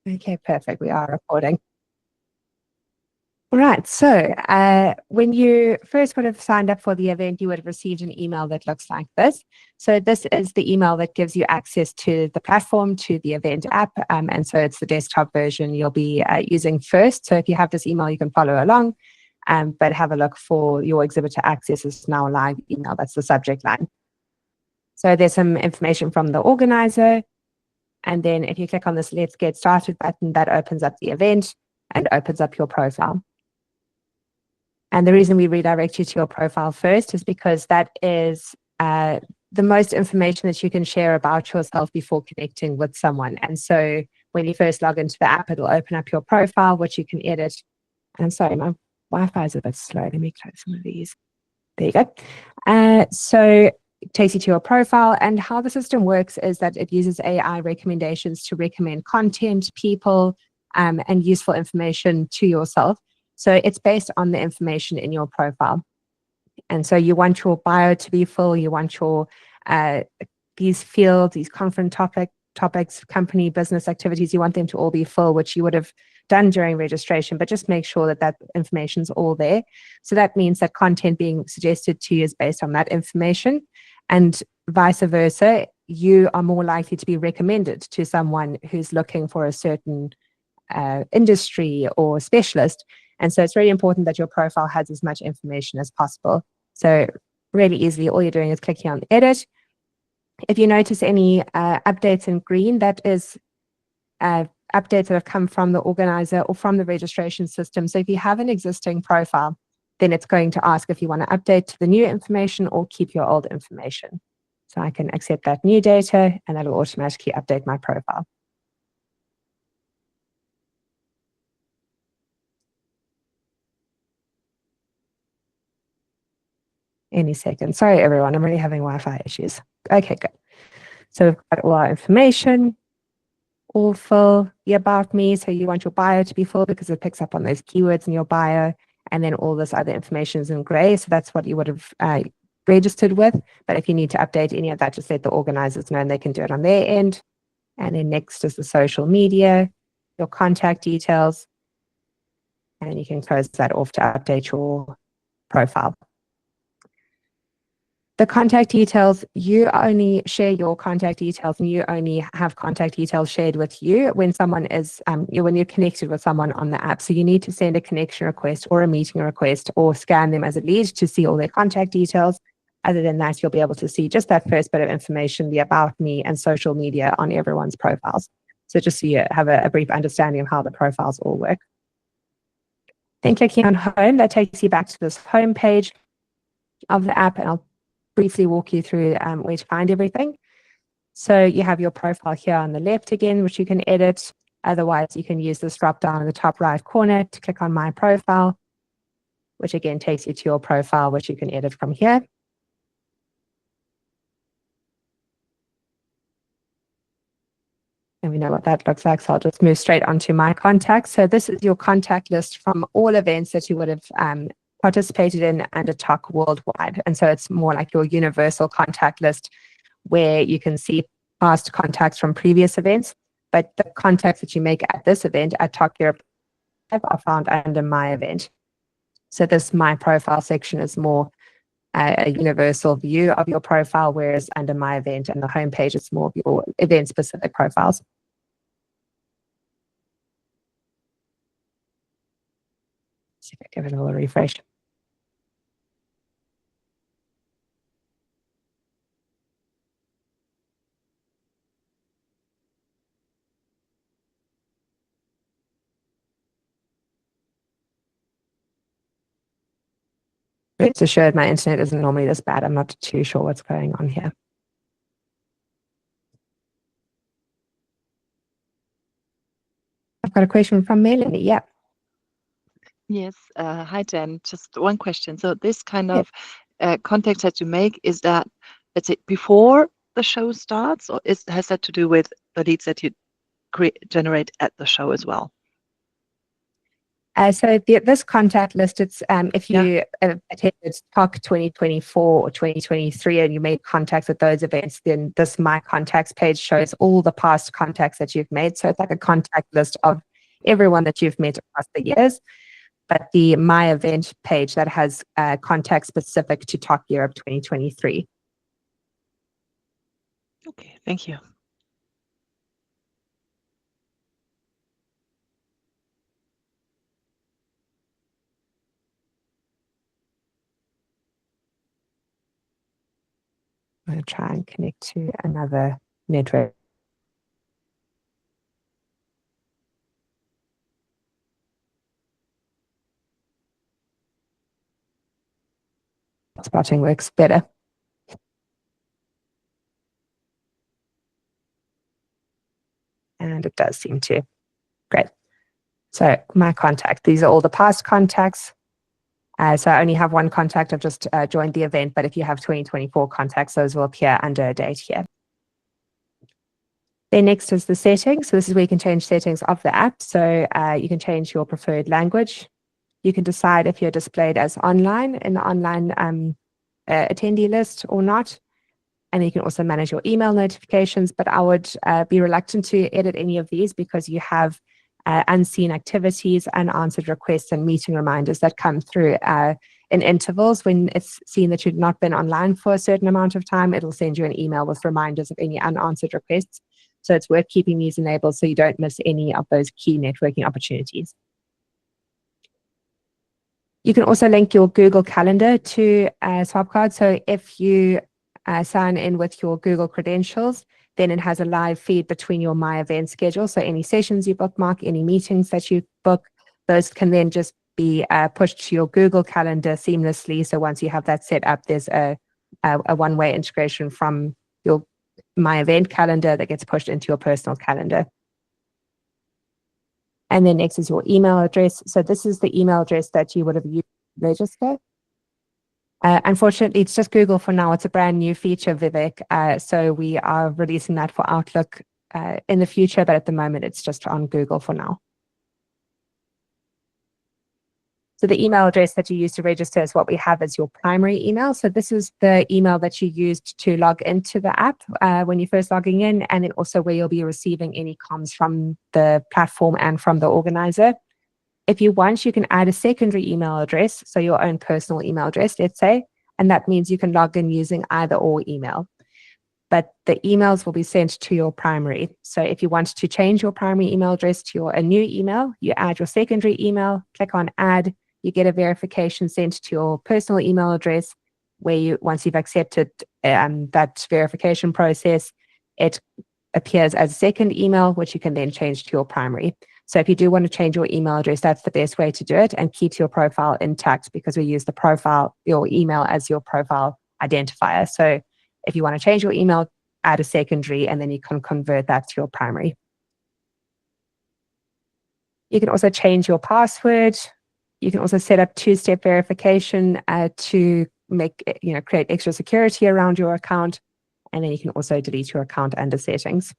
Okay, perfect. We are recording. All right. So when you first would have signed up for the event, you would have received an email that looks like this. So this is the email that gives you access to the platform, to the event app. And so it's the desktop version you'll be using first. So if you have this email, you can follow along, but have a look for your Exhibitor access is now live email. That's the subject line. So there's some information from the organizer. And then if you click on this Let's Get Started button, that opens up the event and opens up your profile. And the reason we redirect you to your profile first is because that is the most information that you can share about yourself before connecting with someone. And so when you first log into the app, it'll open up your profile, which you can edit. And I'm sorry, my Wi-Fi is a bit slow. Let me close some of these. There you go. So it takes you to your profile, and how the system works is that it uses AI recommendations to recommend content, people, and useful information to yourself. So it's based on the information in your profile. And so you want your bio to be full, you want your these fields, these conference topics, company, business activities, you want them to all be full, which you would have done during registration, but just make sure that that information's all there. So that means that content being suggested to you is based on that information, and vice versa, you are more likely to be recommended to someone who's looking for a certain industry or specialist. And so it's really important that your profile has as much information as possible. So really easily, all you're doing is clicking on edit. If you notice any updates in green, that is updates that have come from the organizer or from the registration system. So if you have an existing profile, then it's going to ask if you want to update to the new information or keep your old information. So I can accept that new data, and that will automatically update my profile. Any second. Sorry, everyone. I'm really having Wi-Fi issues. Okay, good. So we've got all our information, all full, the about me. So you want your bio to be full because it picks up on those keywords in your bio. And then all this other information is in gray. So that's what you would have registered with. But if you need to update any of that, just let the organizers know and they can do it on their end. And then next is the social media, your contact details. And you can close that off to update your profile. The contact details, you only share your contact details, and you only have contact details shared with you when someone is, when you're connected with someone on the app. So you need to send a connection request or a meeting request or scan them as a lead to see all their contact details. Other than that, you'll be able to see just that first bit of information, the about me and social media on everyone's profiles. So just so you have a brief understanding of how the profiles all work. Then clicking on home, that takes you back to this home page of the app, and I'll briefly walk you through where to find everything. So you have your profile here on the left again, which you can edit. Otherwise, you can use this drop down in the top right corner to click on My Profile, which again takes you to your profile, which you can edit from here. And we know what that looks like, so I'll just move straight onto My Contacts. So this is your contact list from all events that you would have participated in under TOC worldwide. And so it's more like your universal contact list where you can see past contacts from previous events, but the contacts that you make at this event at TOC Europe are found under My Event. So this My Profile section is more a universal view of your profile, whereas under My Event and the homepage, it's more of your event-specific profiles. See if I give it a little refresh. Rest assured, my internet isn't normally this bad. I'm not too sure what's going on here. I've got a question from Melanie. Yeah. Yes. Hi, Jen. Just one question. So this kind of contact that you make, is that, let's say, before the show starts, or has that to do with the leads that you generate at the show as well? So this contact list, it's if you attended TOC 2024 or 2023 and you made contacts at those events, then this My Contacts page shows all the past contacts that you've made. So it's like a contact list of everyone that you've met across the years. But the My Event page that has contacts specific to TOC Europe 2023. Okay, thank you. I'm going to try and connect to another network. Spotting works better. And it does seem to. Great. So My Contact, these are all the past contacts. So I only have one contact. I've just joined the event, but if you have 2024 contacts, those will appear under a date here. Then next is the settings. So this is where you can change settings of the app. So you can change your preferred language. You can decide if you're displayed as online in the online attendee list or not. And you can also manage your email notifications, but I would be reluctant to edit any of these because you have unseen activities, unanswered requests, and meeting reminders that come through in intervals. When it's seen that you've not been online for a certain amount of time, it'll send you an email with reminders of any unanswered requests. So it's worth keeping these enabled so you don't miss any of those key networking opportunities. You can also link your Google Calendar to Swapcard. So if you sign in with your Google credentials, then it has a live feed between your My Event schedule. So any sessions you bookmark, any meetings that you book, those can then just be pushed to your Google Calendar seamlessly. So once you have that set up, there's a one-way integration from your My Event calendar that gets pushed into your personal calendar. And then next is your email address. So this is the email address that you would have used to register. Unfortunately, it's just Google for now. It's a brand new feature, Vivek. So we are releasing that for Outlook in the future, but at the moment, it's just on Google for now. So the email address that you use to register is what we have as your primary email. So this is the email that you used to log into the app when you're first logging in, and then also where you'll be receiving any comms from the platform and from the organizer. If you want, you can add a secondary email address, so your own personal email address, let's say, and that means you can log in using either or email. But the emails will be sent to your primary. So if you want to change your primary email address to a new email, you add your secondary email, click on add, you get a verification sent to your personal email address where you, once you've accepted that verification process, it appears as a second email, which you can then change to your primary. So if you do want to change your email address, that's the best way to do it and keeps your profile intact because we use the profile, your email as your profile identifier. So if you want to change your email, add a secondary and then you can convert that to your primary. You can also change your password. You can also set up two-step verification to make, create extra security around your account. And then you can also delete your account under settings.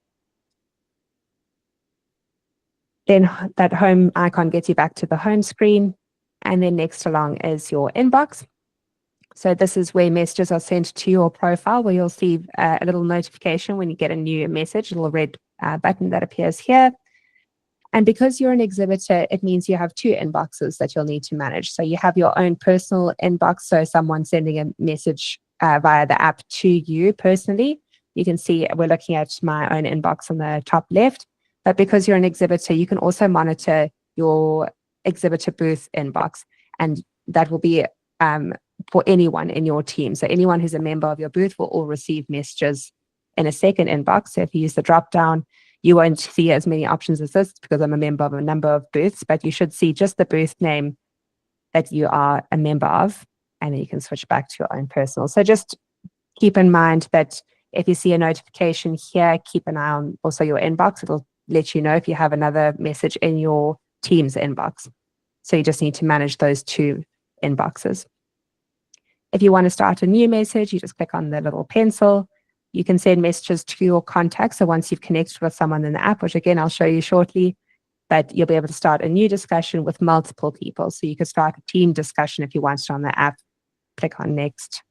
Then that home icon gets you back to the home screen. And then next along is your inbox. So this is where messages are sent to your profile, where you'll see a little notification when you get a new message, a little red button that appears here. And because you're an exhibitor, it means you have two inboxes that you'll need to manage. So you have your own personal inbox, so someone sending a message via the app to you personally. You can see we're looking at my own inbox on the top left. But because you're an exhibitor, you can also monitor your exhibitor booth inbox. And that will be for anyone in your team. So anyone who's a member of your booth will all receive messages in a second inbox. So if you use the drop down, you won't see as many options as this because I'm a member of a number of booths, but you should see just the booth name that you are a member of, and then you can switch back to your own personal. So just keep in mind that if you see a notification here, keep an eye on also your inbox. It'll let you know if you have another message in your team's inbox. So you just need to manage those two inboxes. If you want to start a new message, you just click on the little pencil. You can send messages to your contacts. So once you've connected with someone in the app, which again, I'll show you shortly, but you'll be able to start a new discussion with multiple people. So you could start a team discussion if you wanted on the app. Click on next.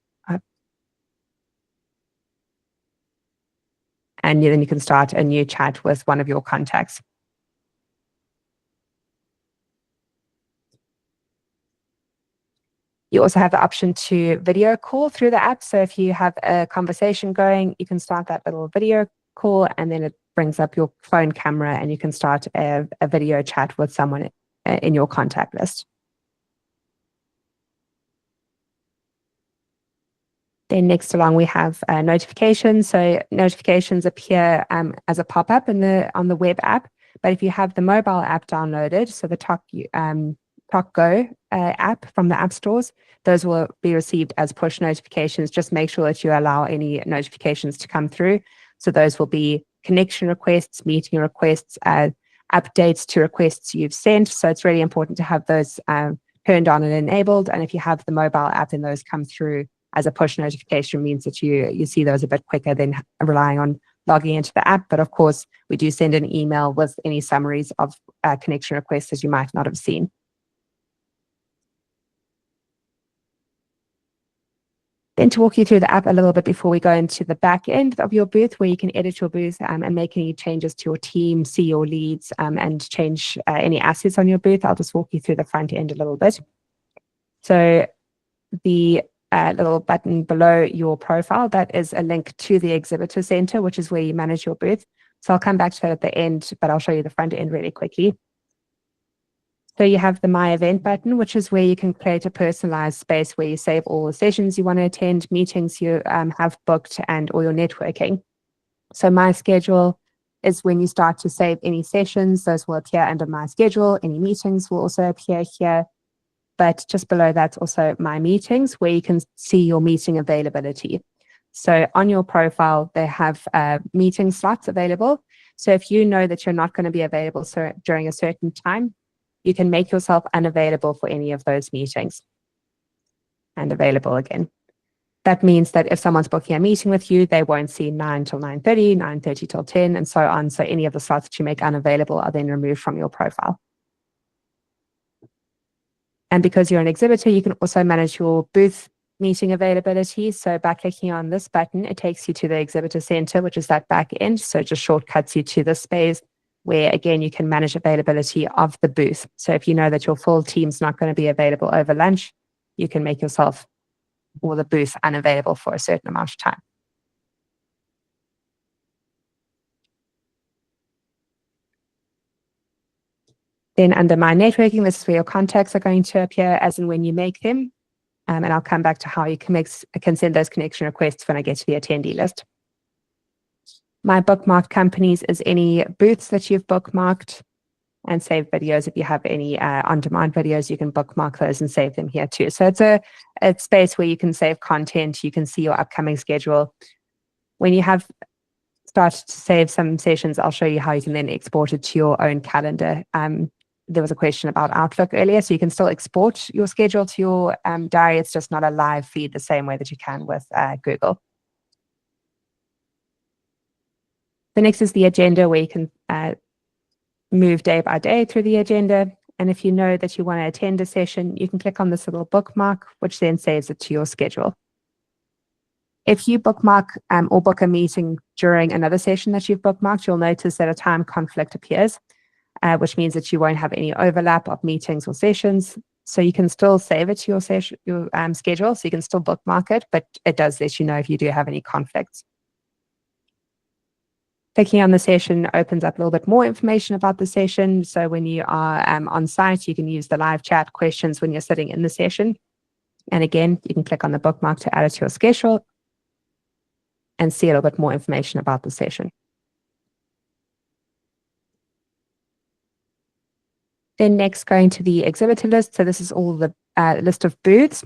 And then you can start a new chat with one of your contacts. You also have the option to video call through the app. So if you have a conversation going, you can start that little video call, and then it brings up your phone camera and you can start a video chat with someone in your contact list. Then next along, we have notifications. So notifications appear as a pop-up on the web app. But if you have the mobile app downloaded, so the TOC GO app from the app stores, those will be received as push notifications. Just make sure that you allow any notifications to come through. So those will be connection requests, meeting requests, updates to requests you've sent. So it's really important to have those turned on and enabled. And if you have the mobile app, then those come through as a push notification, means that you see those a bit quicker than relying on logging into the app. But of course, we do send an email with any summaries of connection requests as you might not have seen. Then to walk you through the app a little bit before we go into the back end of your booth, where you can edit your booth and make any changes to your team, see your leads, and change any assets on your booth. I'll just walk you through the front end a little bit. So the little button below your profile, that is a link to the Exhibitor Center, which is where you manage your booth. So I'll come back to that at the end, but I'll show you the front end really quickly. So you have the My Event button, which is where you can create a personalized space where you save all the sessions you want to attend, meetings you have booked, and all your networking. So My Schedule is when you start to save any sessions. Those will appear under My Schedule. Any meetings will also appear here. But just below that's also My Meetings, where you can see your meeting availability. So on your profile, they have meeting slots available. So if you know that you're not going to be available during a certain time, you can make yourself unavailable for any of those meetings. And available again. That means that if someone's booking a meeting with you, they won't see 9 till 9:30, 9:30 till 10, and so on. So any of the slots that you make unavailable are then removed from your profile. And because you're an exhibitor, you can also manage your booth meeting availability. So by clicking on this button, it takes you to the Exhibitor Center, which is that back end. So it just shortcuts you to this space where, again, you can manage availability of the booth. So if you know that your full team's not going to be available over lunch, you can make yourself or the booth unavailable for a certain amount of time. Then under My Networking, this is where your contacts are going to appear as and when you make them. And I'll come back to how you can send those connection requests when I get to the attendee list. My bookmarked companies is any booths that you've bookmarked, and save videos. If you have any on-demand videos, you can bookmark those and save them here too. So it's a space where you can save content. You can see your upcoming schedule. When you have started to save some sessions, I'll show you how you can then export it to your own calendar. There was a question about Outlook earlier, so you can still export your schedule to your diary. It's just not a live feed the same way that you can with Google. The next is the agenda, where you can move day by day through the agenda. And if you know that you want to attend a session, you can click on this little bookmark, which then saves it to your schedule. If you bookmark or book a meeting during another session that you've bookmarked, you'll notice that a time conflict appears, which means that you won't have any overlap of meetings or sessions. So you can still save it to your schedule, so you can still bookmark it, but it does let you know if you do have any conflicts. Clicking on the session opens up a little bit more information about the session. So when you are on site, you can use the live chat questions when you're sitting in the session. And again, you can click on the bookmark to add it to your schedule and see a little bit more information about the session. Then next, going to the exhibitor list. So this is all the list of booths.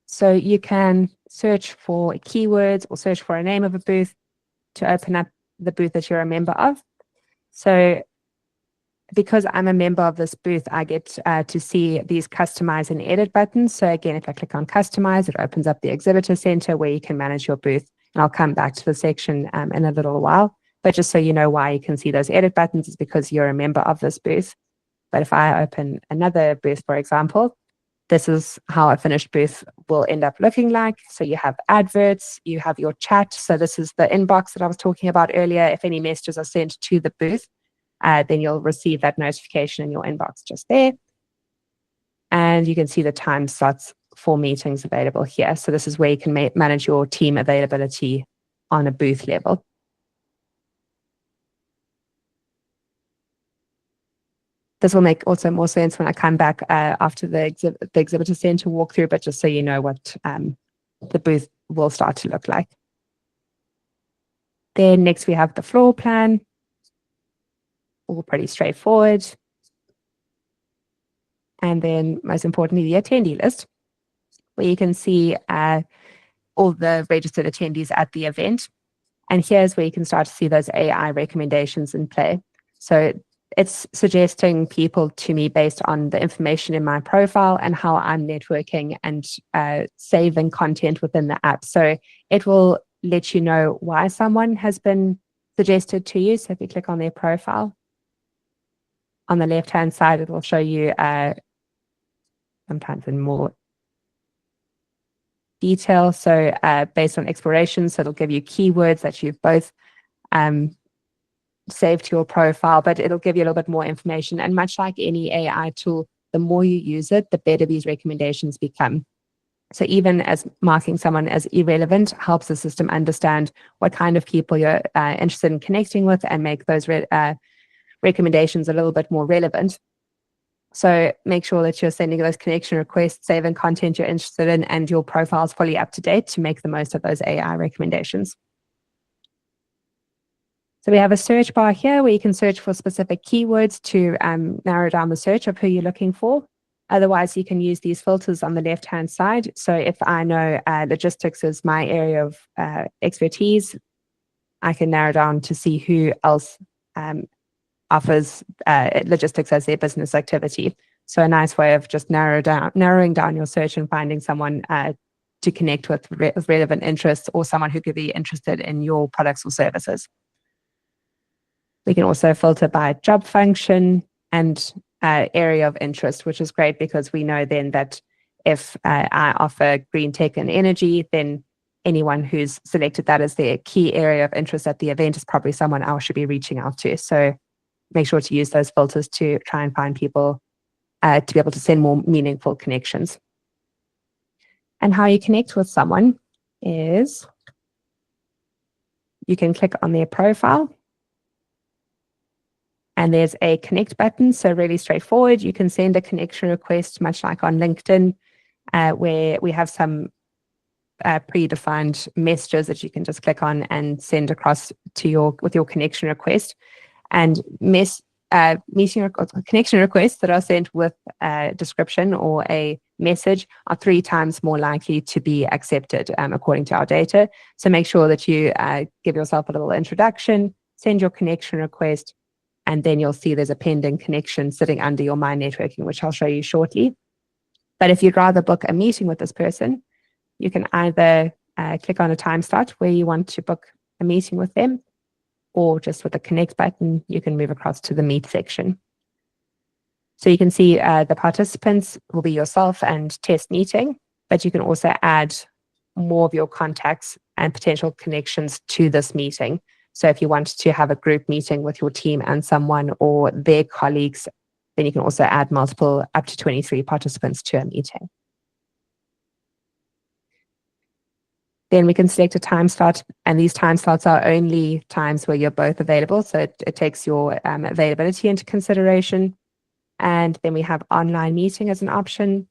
So you can search for keywords or search for a name of a booth to open up the booth that you're a member of. So because I'm a member of this booth, I get to see these customize and edit buttons. So again, if I click on customize, it opens up the Exhibitor Center where you can manage your booth. And I'll come back to the section in a little while. But just so you know why you can see those edit buttons is because you're a member of this booth. But if I open another booth, for example, this is how a finished booth will end up looking like. So you have adverts, you have your chat. So this is the inbox that I was talking about earlier. If any messages are sent to the booth, then you'll receive that notification in your inbox just there. And you can see the time slots for meetings available here. So this is where you can manage your team availability on a booth level. This will make also more sense when I come back after the Exhibitor Center walkthrough, but just so you know what the booth will start to look like. Then next we have the floor plan, all pretty straightforward. And then most importantly, the attendee list, where you can see all the registered attendees at the event. And here's where you can start to see those AI recommendations in play. So it's suggesting people to me based on the information in my profile and how I'm networking and saving content within the app. So it will let you know why someone has been suggested to you. So if you click on their profile, on the left-hand side, it will show you sometimes in more detail. So based on exploration, so it'll give you keywords that you've both saved to your profile, but it'll give you a little bit more information. And much like any AI tool, the more you use it, the better these recommendations become. So even as marking someone as irrelevant helps the system understand what kind of people you're interested in connecting with and make those recommendations a little bit more relevant. So make sure that you're sending those connection requests, saving content you're interested in, and your profile is fully up to date to make the most of those AI recommendations. So we have a search bar here where you can search for specific keywords to narrow down the search of who you're looking for. Otherwise, you can use these filters on the left-hand side. So if I know logistics is my area of expertise, I can narrow down to see who else offers logistics as their business activity. So a nice way of just narrowing down your search and finding someone to connect with relevant interests, or someone who could be interested in your products or services. We can also filter by job function and area of interest, which is great because we know then that if I offer green tech and energy, then anyone who's selected that as their key area of interest at the event is probably someone I should be reaching out to. So make sure to use those filters to try and find people to be able to send more meaningful connections. And how you connect with someone is you can click on their profile, and there's a connect button. So really straightforward. You can send a connection request, much like on LinkedIn, where we have some predefined messages that you can just click on and send across to with your connection request. And connection requests that are sent with a description or a message are 3 times more likely to be accepted according to our data. So make sure that you give yourself a little introduction, send your connection request, and then you'll see there's a pending connection sitting under your My Networking, which I'll show you shortly. But if you'd rather book a meeting with this person, you can either click on a time slot where you want to book a meeting with them, or just with the connect button, you can move across to the meet section. So you can see the participants will be yourself and test meeting, but you can also add more of your contacts and potential connections to this meeting. So if you want to have a group meeting with your team and someone or their colleagues, then you can also add multiple, up to 23 participants to a meeting. Then we can select a time slot, and these time slots are only times where you're both available. So it takes your availability into consideration. And then we have online meeting as an option.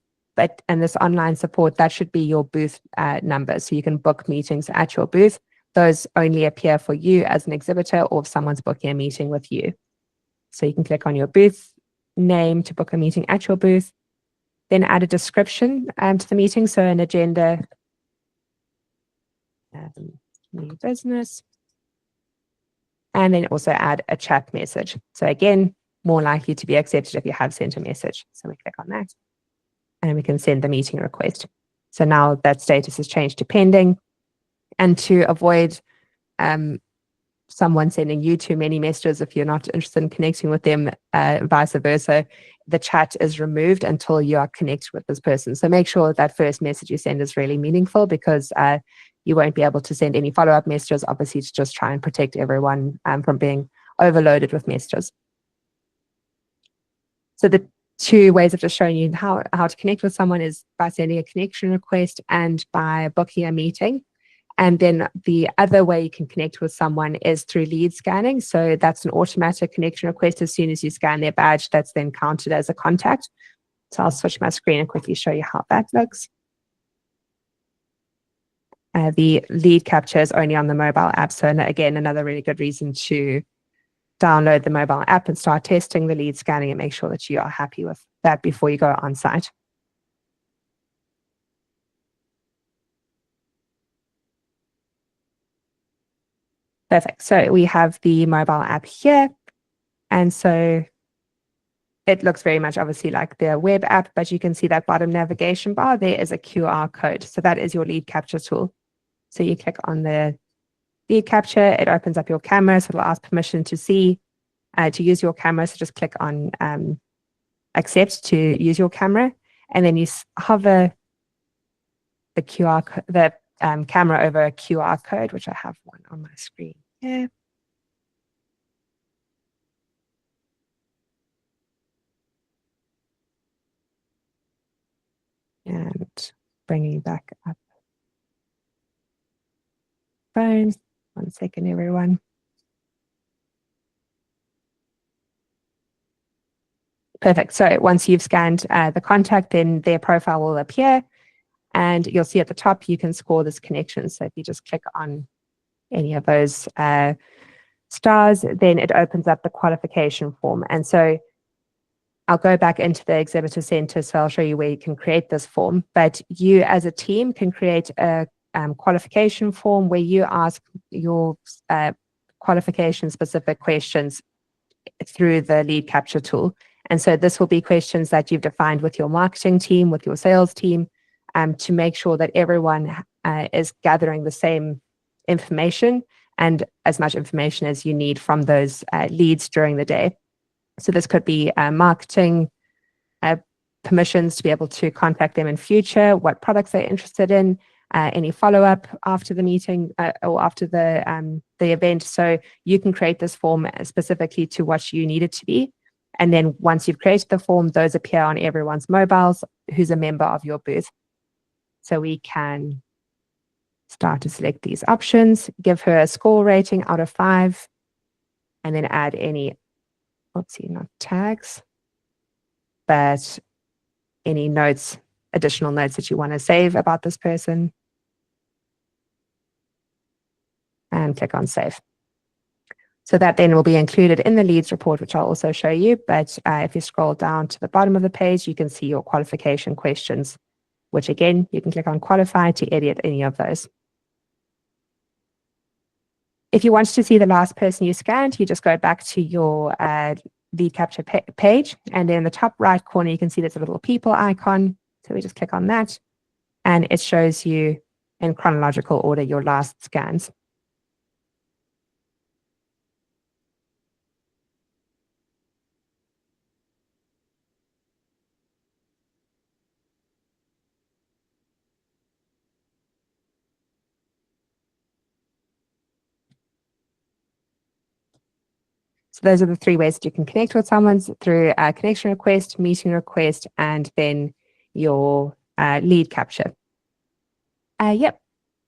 And this online support, that should be your booth number. So you can book meetings at your booth. Those only appear for you as an exhibitor, or if someone's booking a meeting with you. So you can click on your booth name to book a meeting at your booth, then add a description to the meeting. So an agenda, new business, and then also add a chat message. So again, more likely to be accepted if you have sent a message. So we click on that, and we can send the meeting request. So now that status has changed to pending. And to avoid someone sending you too many messages, if you're not interested in connecting with them, vice versa, the chat is removed until you are connected with this person. So make sure that first message you send is really meaningful, because you won't be able to send any follow-up messages, obviously, to just try and protect everyone from being overloaded with messages. So the two ways of just showing you how to connect with someone is by sending a connection request and by booking a meeting. And then the other way you can connect with someone is through lead scanning. So that's an automatic connection request. As soon as you scan their badge, that's then counted as a contact. So I'll switch my screen and quickly show you how that looks. The lead capture is only on the mobile app. So again, another really good reason to download the mobile app and start testing the lead scanning and make sure that you are happy with that before you go on site. Perfect. So we have the mobile app here. And so it looks very much obviously like the web app, but you can see that bottom navigation bar, there is a QR code. So that is your lead capture tool. So you click on the lead capture, it opens up your camera. So it'll ask permission to see, to use your camera. So just click on accept to use your camera. And then you hover the camera over a QR code, which I have one on my screen here. And bringing back up phone. 1 second, everyone. Perfect. So once you've scanned the contact, then their profile will appear. And you'll see at the top, you can score this connection. So if you just click on any of those stars, then it opens up the qualification form. And so I'll go back into the Exhibitor Center, so I'll show you where you can create this form. But you as a team can create a qualification form where you ask your qualification-specific questions through the lead capture tool. And so this will be questions that you've defined with your marketing team, with your sales team, to make sure that everyone is gathering the same information and as much information as you need from those leads during the day. So this could be marketing permissions to be able to contact them in future, what products they're interested in, any follow-up after the meeting or after the event. So you can create this form specifically to what you need it to be. And then once you've created the form, those appear on everyone's mobiles who's a member of your booth. So we can start to select these options, give her a score rating out of 5, and then add any, oopsie, not tags, but any notes, additional notes that you want to save about this person. And click on save. So that then will be included in the leads report, which I'll also show you. But if you scroll down to the bottom of the page, you can see your qualification questions, which again, you can click on qualify to edit any of those. If you want to see the last person you scanned, you just go back to your lead capture page. And then in the top right corner, you can see there's a little people icon. So we just click on that. And it shows you in chronological order your last scans. So those are the 3 ways that you can connect with someone, through a connection request, meeting request, and then your lead capture. Yep.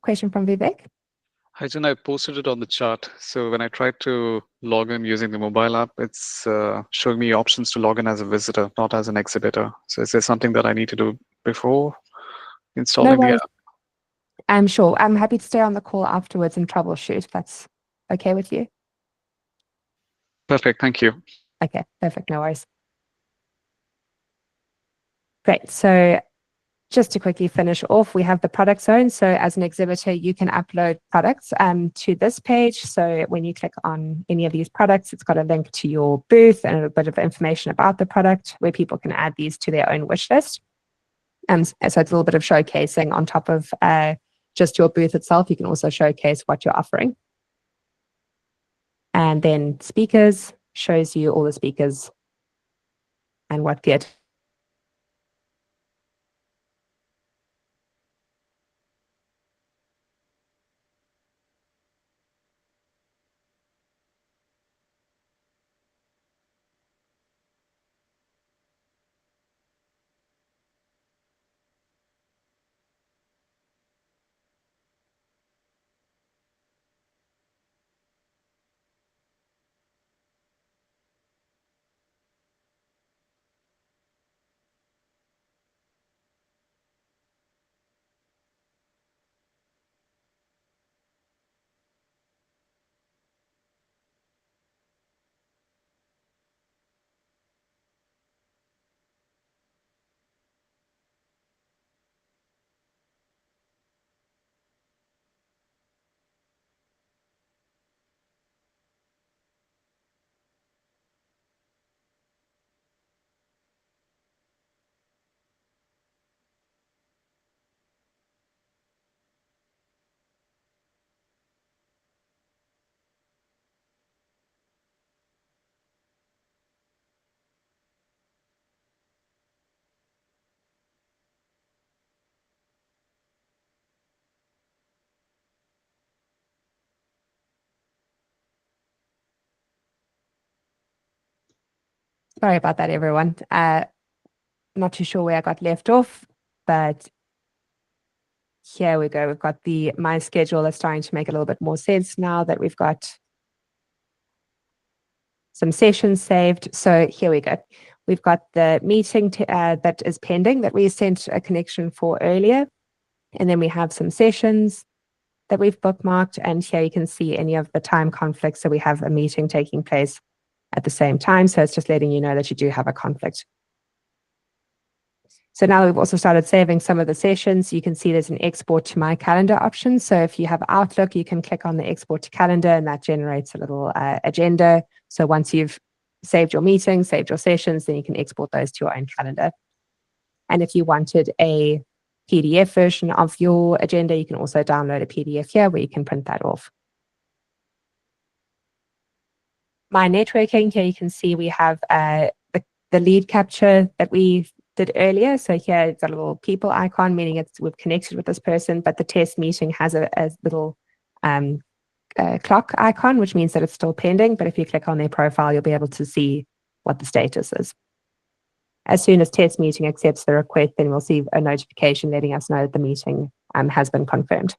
Question from Vivek. Hi, Jen, I posted it on the chart. So when I tried to log in using the mobile app, it's showing me options to log in as a visitor, not as an exhibitor. So is there something that I need to do before installing the app? I'm sure. I'm happy to stay on the call afterwards and troubleshoot, if that's okay with you. Perfect. Thank you. Okay, perfect. No worries. Great. So just to quickly finish off, we have the product zone. So as an exhibitor, you can upload products to this page. So when you click on any of these products, it's got a link to your booth and a bit of information about the product where people can add these to their own wish list. So it's a little bit of showcasing on top of just your booth itself. You can also showcase what you're offering. And then speakers shows you all the speakers and what the Sorry about that, everyone. Not too sure where I got left off, but here we go. We've got my schedule that's starting to make a little bit more sense now that we've got some sessions saved. So here we go. We've got the meeting that is pending that we sent a connection for earlier. And then we have some sessions that we've bookmarked. And here you can see any of the time conflicts. So we have a meeting taking place at the same time. So it's just letting you know that you do have a conflict. So now that we've also started saving some of the sessions, you can see there's an export to my calendar option. So if you have Outlook, you can click on the export to calendar and that generates a little agenda. So once you've saved your meetings, saved your sessions, then you can export those to your own calendar. And if you wanted a PDF version of your agenda, you can also download a PDF here where you can print that off. My networking, here you can see we have the lead capture that we did earlier. So here it's got a little people icon, meaning we've connected with this person, but the test meeting has a little clock icon, which means that it's still pending. But if you click on their profile, you'll be able to see what the status is. As soon as test meeting accepts the request, then we'll see a notification letting us know that the meeting has been confirmed.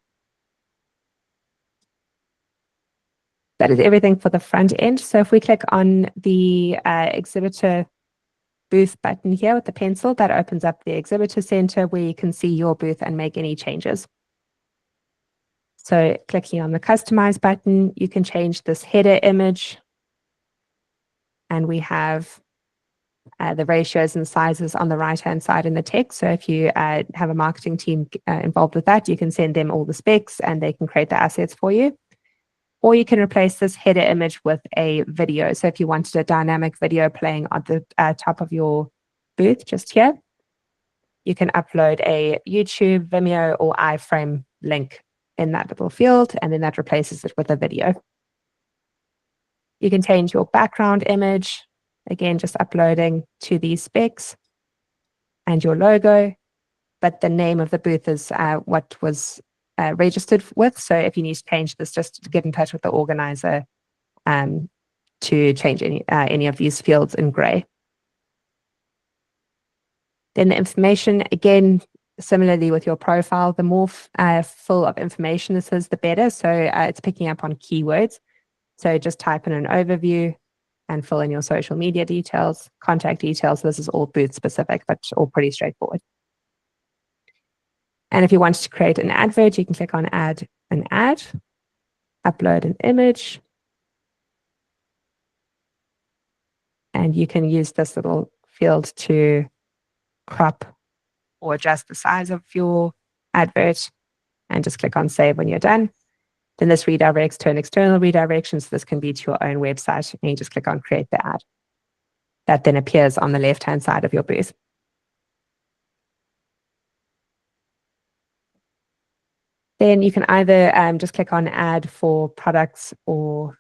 That is everything for the front end. So if we click on the Exhibitor booth button here with the pencil, that opens up the Exhibitor Center where you can see your booth and make any changes. So clicking on the Customize button, you can change this header image. And we have the ratios and sizes on the right-hand side in the text. So if you have a marketing team involved with that, you can send them all the specs and they can create the assets for you. Or you can replace this header image with a video. So if you wanted a dynamic video playing on the top of your booth just here, you can upload a YouTube, Vimeo, or iframe link in that little field, and then that replaces it with a video. You can change your background image, again, just uploading to these specs, and your logo, but the name of the booth is what was registered with. So if you need to change this, just get in touch with the organizer to change any of these fields in gray. Then the information, again, similarly with your profile, the more full of information this is, the better. So it's picking up on keywords. So just type in an overview and fill in your social media details, contact details. This is all booth specific, but all pretty straightforward. And if you wanted to create an advert, you can click on Add an Ad, upload an image, and you can use this little field to crop or adjust the size of your advert and just click on Save when you're done. Then this redirects to an external redirection, so this can be to your own website, and you just click on Create the Ad. That then appears on the left-hand side of your booth. Then you can either just click on Add for products or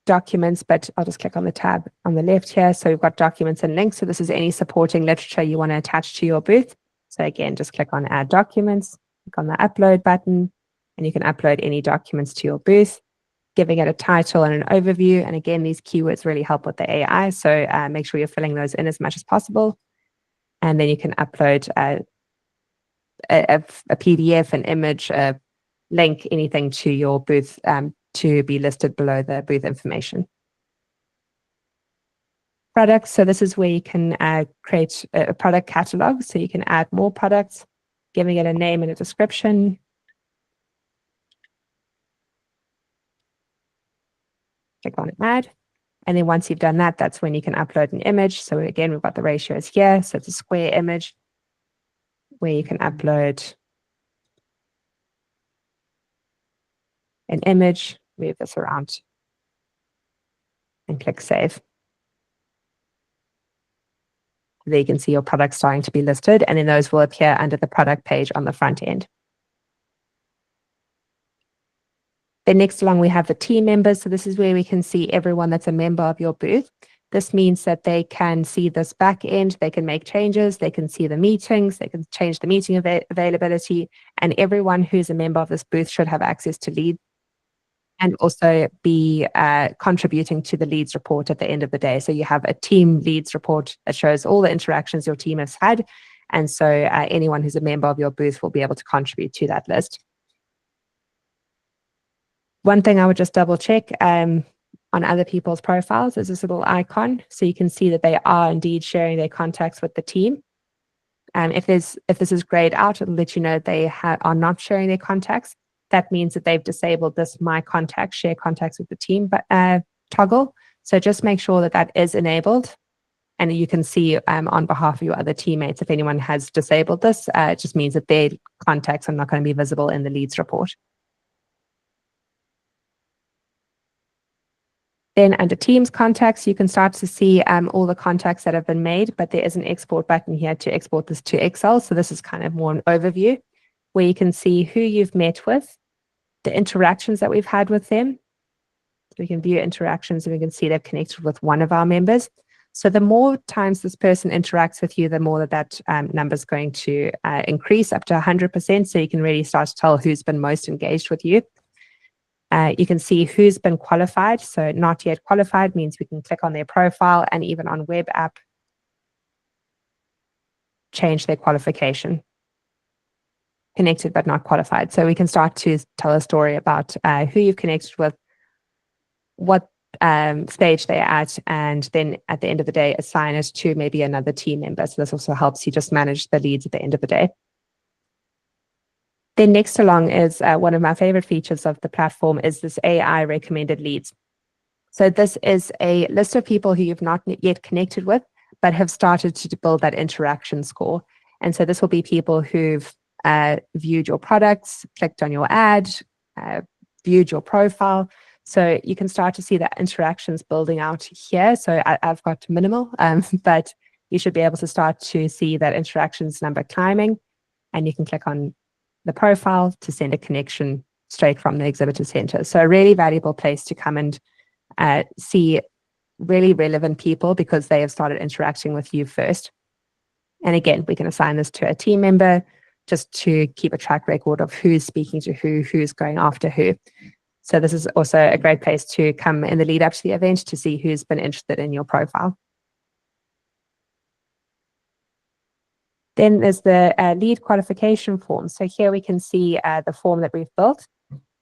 documents, but I'll just click on the tab on the left here. So we've got documents and links. So this is any supporting literature you want to attach to your booth. So again, just click on add documents, click on the upload button, and you can upload any documents to your booth, giving it a title and an overview. And again, these keywords really help with the AI. So make sure you're filling those in as much as possible. And then you can upload a PDF, an image, a link, anything to your booth to be listed below the booth information. Products. So this is where you can create a product catalog. So you can add more products, giving it a name and a description. Click on add. And then once you've done that, that's when you can upload an image. So again, we've got the ratios here. So it's a square image where you can upload an image, move this around, and click save. There you can see your product starting to be listed, and then those will appear under the product page on the front end. Then next along, we have the team members. So this is where we can see everyone that's a member of your booth. This means that they can see this back end, they can make changes, they can see the meetings, they can change the meeting availability, and everyone who's a member of this booth should have access to leads and also be contributing to the leads report at the end of the day. So you have a team leads report that shows all the interactions your team has had. And so anyone who's a member of your booth will be able to contribute to that list. One thing I would just double check on other people's profiles is this little icon. So you can see that they are indeed sharing their contacts with the team. If this is grayed out, it'll let you know they are not sharing their contacts. That means that they've disabled this My Contacts, Share Contacts with the Team toggle. So just make sure that that is enabled. And you can see on behalf of your other teammates, if anyone has disabled this, it just means that their contacts are not going to be visible in the leads report. Then under Teams contacts, you can start to see all the contacts that have been made, but there is an export button here to export this to Excel. So this is kind of more an overview where you can see who you've met with, the interactions that we've had with them. So we can view interactions and we can see they've connected with one of our members. So the more times this person interacts with you, the more that number is going to increase up to 100%. So you can really start to tell who's been most engaged with you. You can see who's been qualified. So not yet qualified means we can click on their profile and even on web app, change their qualification. Connected but not qualified. So we can start to tell a story about who you've connected with, what stage they're at, and then at the end of the day, assign it to maybe another team member. So this also helps you just manage the leads at the end of the day. Then next along is one of my favorite features of the platform is this AI recommended leads. So this is a list of people who you've not yet connected with, but have started to build that interaction score. And so this will be people who've viewed your products, clicked on your ad, viewed your profile. So you can start to see that interactions building out here. So I've got minimal, but you should be able to start to see that interactions number climbing, and you can click on the profile to send a connection straight from the Exhibitor Center. So a really valuable place to come and see really relevant people because they have started interacting with you first. And again, we can assign this to a team member just to keep a track record of who's speaking to who's going after who. So this is also a great place to come in the lead up to the event to see who's been interested in your profile. Then there's the lead qualification form. So here we can see the form that we've built.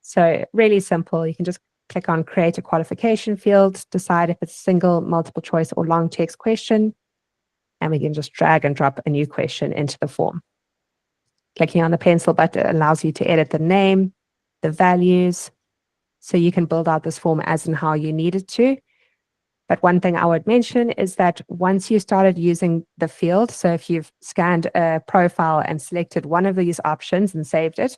So really simple. You can just click on create a qualification field, decide if it's single, multiple choice, or long text question. And we can just drag and drop a new question into the form. Clicking on the pencil button allows you to edit the name, the values, so you can build out this form as and how you need it to. But one thing I would mention is that once you started using the field, so if you've scanned a profile and selected one of these options and saved it,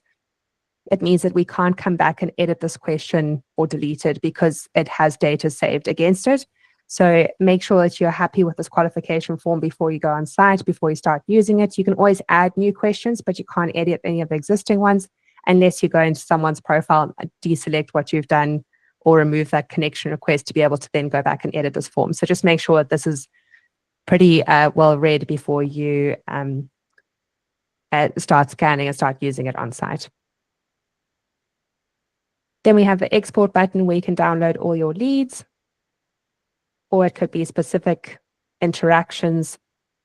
it means that we can't come back and edit this question or delete it because it has data saved against it. So make sure that you're happy with this qualification form before you go on site, before you start using it. You can always add new questions, but you can't edit any of the existing ones unless you go into someone's profile and deselect what you've done or remove that connection request to be able to then go back and edit this form. So just make sure that this is pretty well read before you start scanning and start using it on site. Then we have the export button where you can download all your leads, or it could be specific interactions,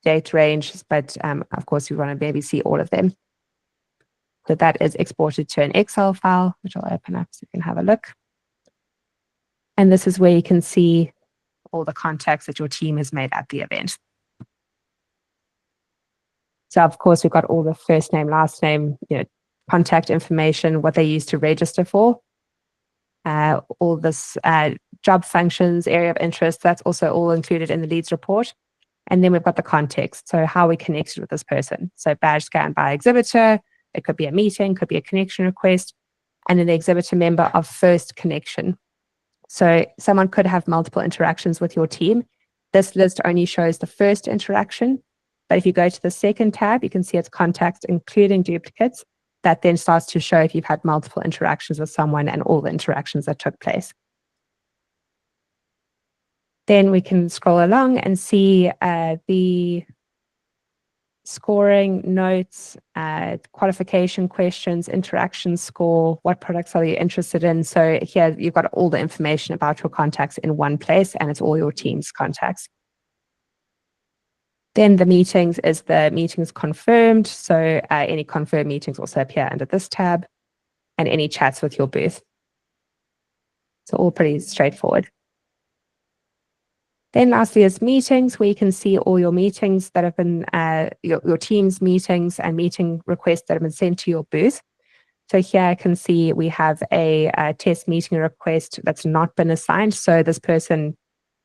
date ranges, but of course we want to maybe see all of them. So that is exported to an Excel file, which I'll open up so you can have a look. And this is where you can see all the contacts that your team has made at the event. So of course, we've got all the first name, last name, contact information, what they used to register for. All this job functions, area of interest, that's also all included in the leads report. And then we've got the context, so how we connected with this person. So badge scan by exhibitor, it could be a meeting, could be a connection request, and then the exhibitor member of first connection. So someone could have multiple interactions with your team. This list only shows the first interaction, but if you go to the second tab, you can see it's contacts, including duplicates. That then starts to show if you've had multiple interactions with someone and all the interactions that took place. Then we can scroll along and see the scoring, notes, qualification questions, interaction score, what products are you interested in. So here you've got all the information about your contacts in one place, and it's all your team's contacts. Then the meetings is the meetings confirmed. So any confirmed meetings also appear under this tab, and any chats with your booth. So all pretty straightforward. Then lastly is meetings, where you can see all your meetings that have been, your team's meetings and meeting requests that have been sent to your booth. So here I can see we have a test meeting request that's not been assigned. So this person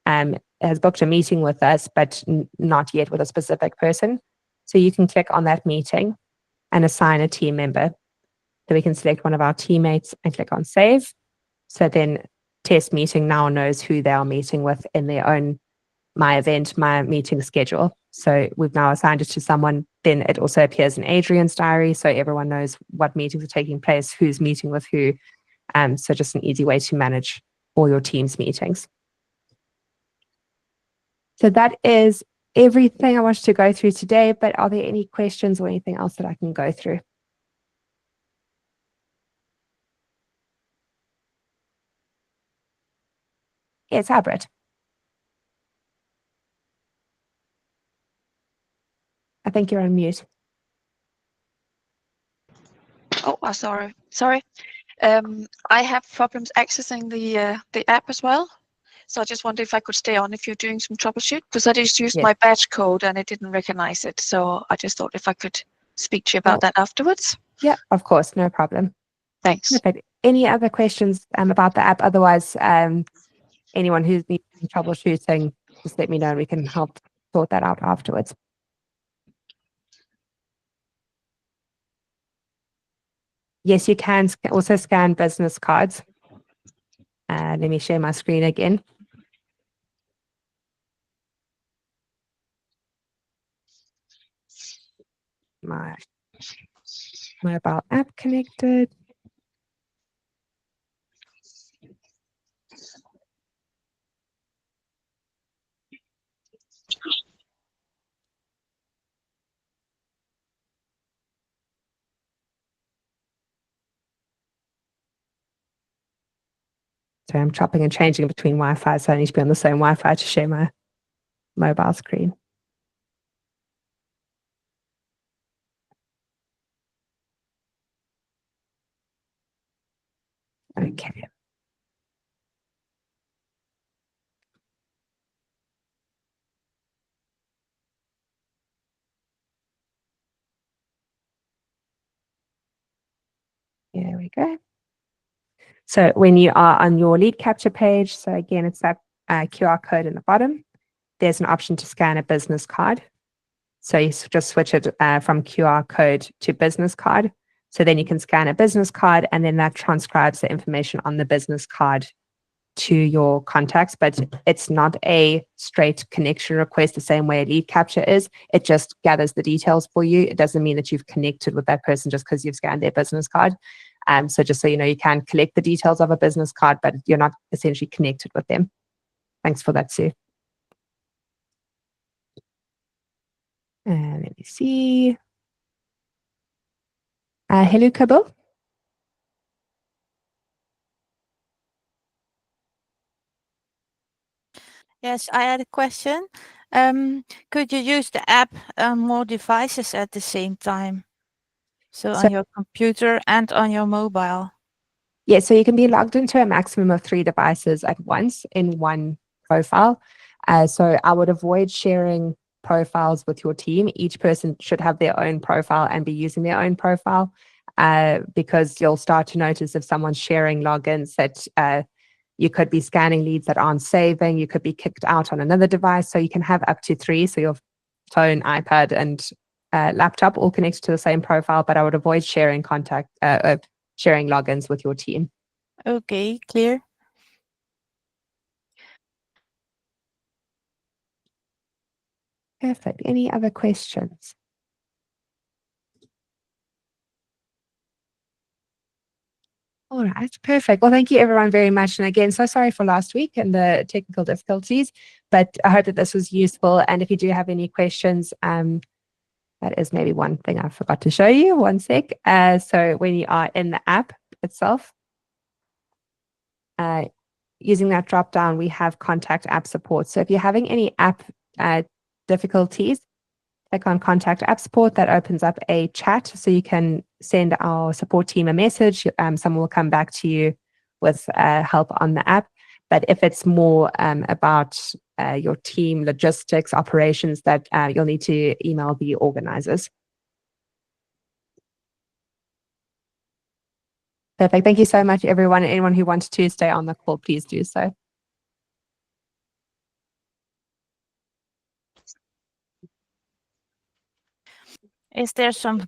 has booked a meeting with us, but not yet with a specific person. So you can click on that meeting and assign a team member. So we can select one of our teammates and click on save. So then test meeting now knows who they are meeting with in their own my event, my meeting schedule. So we've now assigned it to someone. Then it also appears in Adrian's diary, so everyone knows what meetings are taking place, who's meeting with who. So just an easy way to manage all your team's meetings. So that is everything I wanted to go through today, but are there any questions or anything else that I can go through? Yes, hybrid. I think you're on mute. Oh, sorry. I have problems accessing the app as well. So I just wondered if I could stay on if you're doing some troubleshoot, because I just used my badge code and it didn't recognize it. So I just thought if I could speak to you about that afterwards. Yeah, of course, no problem. Thanks. Perfect. Any other questions about the app? Otherwise, anyone who's needing troubleshooting, just let me know and we can help sort that out afterwards. Yes, you can also scan business cards. Let me share my screen again. My mobile app connected. So I'm chopping and changing between Wi-Fi, so I need to be on the same Wi-Fi to share my mobile screen. Okay. There we go. So when you are on your lead capture page, so again, it's that QR code in the bottom. There's an option to scan a business card. So you just switch it from QR code to business card. So then you can scan a business card, and then that transcribes the information on the business card to your contacts, but it's not a straight connection request the same way a lead capture is. It just gathers the details for you. It doesn't mean that you've connected with that person just because you've scanned their business card. So just so you know, you can collect the details of a business card, but you're not essentially connected with them. Thanks for that, Sue. Let me see. Hello, Kabo. Yes, I had a question. Could you use the app on more devices at the same time? So on your computer and on your mobile? Yeah, so you can be logged into a maximum of 3 devices at once in one profile. So I would avoid sharing profiles with your team. Each person should have their own profile and be using their own profile, because you'll start to notice if someone's sharing logins that you could be scanning leads that aren't saving. You could be kicked out on another device. So you can have up to 3. So your phone, iPad, and laptop all connected to the same profile. But I would avoid sharing sharing logins with your team. Okay, clear. Perfect. Any other questions? All right, perfect. Well, thank you everyone very much. And again, so sorry for last week and the technical difficulties, but I hope that this was useful. And if you do have any questions, that is maybe one thing I forgot to show you. One sec. So when you are in the app itself, using that drop down, we have contact app support. So if you're having any app difficulties, click on contact app support. That opens up a chat, so you can send our support team a message. Someone will come back to you with help on the app. But if it's more about your team logistics operations, that you'll need to email the organizers. Perfect. Thank you so much, everyone. Anyone who wants to stay on the call, please do so. Is there some